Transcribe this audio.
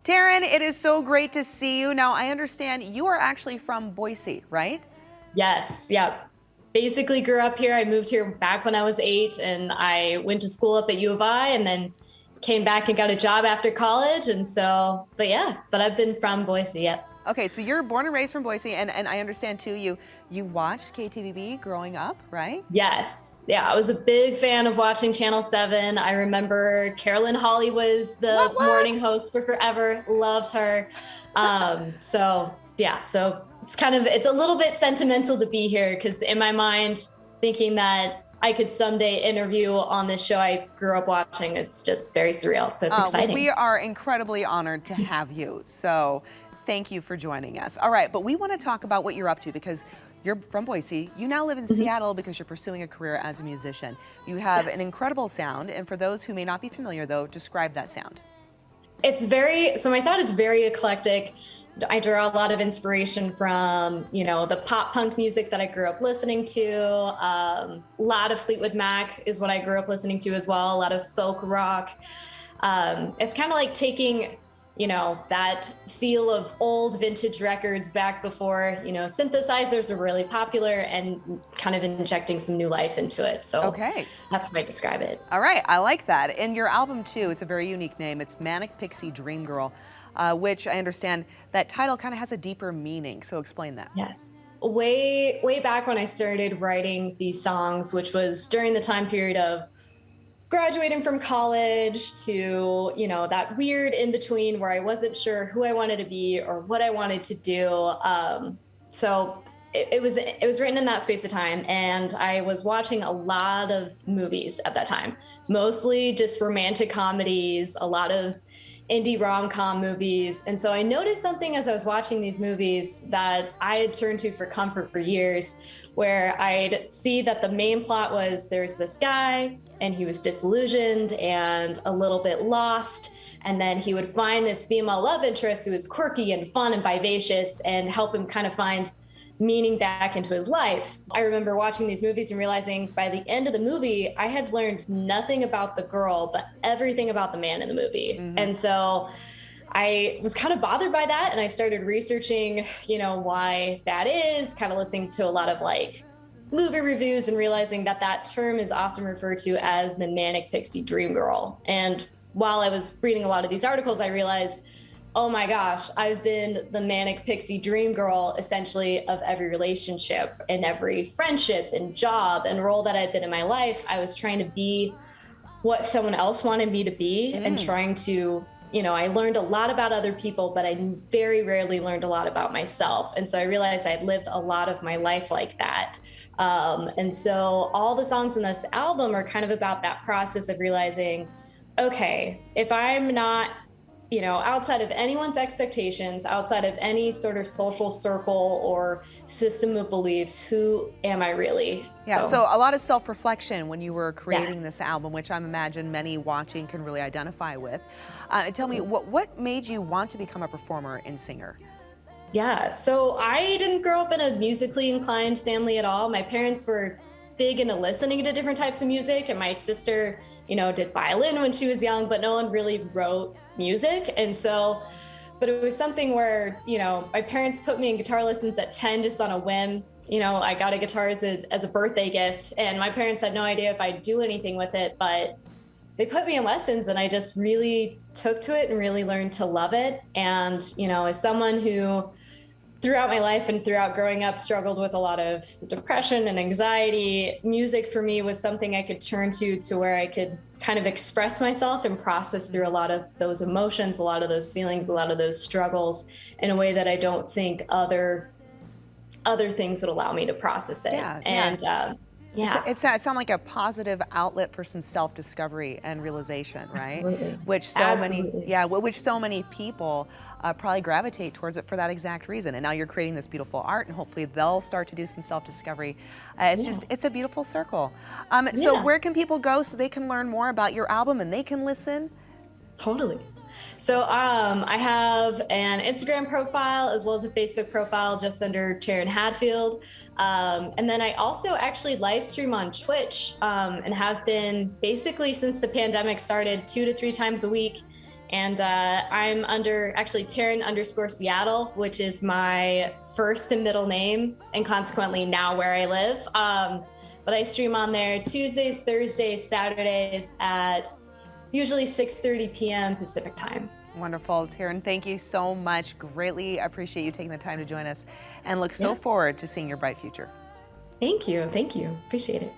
Taryn, it is so great to see you. Now, I understand you are actually from Boise, right? Yes, yeah. Basically grew up here. I moved here back when I was 8 and I went to school up at U of I and then came back and got a job after college. And so, but I've been from Boise, yep. Okay, so you're born and raised from Boise, and I understand too, you watched KTVB growing up, right? Yes. Yeah, I was a big fan of watching Channel 7. I remember Carolyn Holly was the morning host for forever. Loved her. So it's a little bit sentimental to be here because in my mind, thinking that I could someday interview on this show I grew up watching, it's just very surreal. So it's exciting. Well, we are incredibly honored to have you. So thank you for joining us. All right, but we want to talk about what you're up to because you're from Boise. You now live in Seattle because you're pursuing a career as a musician. You have an incredible sound, and for those who may not be familiar, though, describe that sound. My sound is very eclectic. I draw a lot of inspiration from, the pop punk music that I grew up listening to. A lot of Fleetwood Mac is what I grew up listening to as well. A lot of folk rock. It's kind of like taking that feel of old vintage records back before, synthesizers are really popular and kind of injecting some new life into it. So that's how I describe it. All right, I like that. And your album too, it's a very unique name. It's Manic Pixie Dream Girl, which I understand that title kind of has a deeper meaning. So explain that. Yeah. Way back when I started writing these songs, which was during the time period of graduating from college to, that weird in between where I wasn't sure who I wanted to be or what I wanted to do. So it was written in that space of time. And I was watching a lot of movies at that time, mostly just romantic comedies, a lot of indie rom-com movies. And so I noticed something as I was watching these movies that I had turned to for comfort for years, where I'd see that the main plot was there's this guy and he was disillusioned and a little bit lost. And then he would find this female love interest who was quirky and fun and vivacious and help him kind of find meaning back into his life. I remember watching these movies and realizing by the end of the movie, I had learned nothing about the girl, but everything about the man in the movie. And so I was kind of bothered by that. And I started researching, why that is, kind of listening to a lot of movie reviews and realizing that term is often referred to as the Manic Pixie Dream Girl. And while I was reading a lot of these articles, I realized, oh my gosh, I've been the Manic Pixie Dream Girl essentially of every relationship and every friendship and job and role that I've been in my life. I was trying to be what someone else wanted me to be and trying to, I learned a lot about other people, but I very rarely learned a lot about myself. And so I realized I'd lived a lot of my life like that. And so all the songs in this album are kind of about that process of realizing, okay, if I'm not, outside of anyone's expectations, outside of any sort of social circle or system of beliefs, who am I really? Yeah, so a lot of self-reflection when you were creating this album, which I imagine many watching can really identify with. Tell me, what made you want to become a performer and singer? Yeah, so I didn't grow up in a musically inclined family at all. My parents were big into listening to different types of music, and my sister, did violin when she was young, but no one really wrote music. And so, but it was something where, my parents put me in guitar lessons at 10 just on a whim. I got a guitar as a birthday gift, and my parents had no idea if I'd do anything with it, but they put me in lessons and I just really took to it and really learned to love it. And, as someone who throughout my life and throughout growing up struggled with a lot of depression and anxiety, music for me was something I could turn to where I could kind of express myself and process through a lot of those emotions, a lot of those feelings, a lot of those struggles in a way that I don't think other things would allow me to process it. It sounds like a positive outlet for some self-discovery and realization, right? Absolutely. Which so many people probably gravitate towards it for that exact reason. And now you're creating this beautiful art, and hopefully they'll start to do some self-discovery. It's a beautiful circle. So where can people go so they can learn more about your album and they can listen? Totally. So I have an Instagram profile as well as a Facebook profile just under Taryn Hadfield. And then I also actually live stream on Twitch and have been basically since the pandemic started 2 to 3 times a week. And I'm under actually Taryn_Seattle, which is my first and middle name, and consequently now where I live. But I stream on there Tuesdays, Thursdays, Saturdays at usually 6:30 p.m. Pacific time. Wonderful. Taryn, thank you so much. Greatly appreciate you taking the time to join us and look so forward to seeing your bright future. Thank you. Thank you. Appreciate it.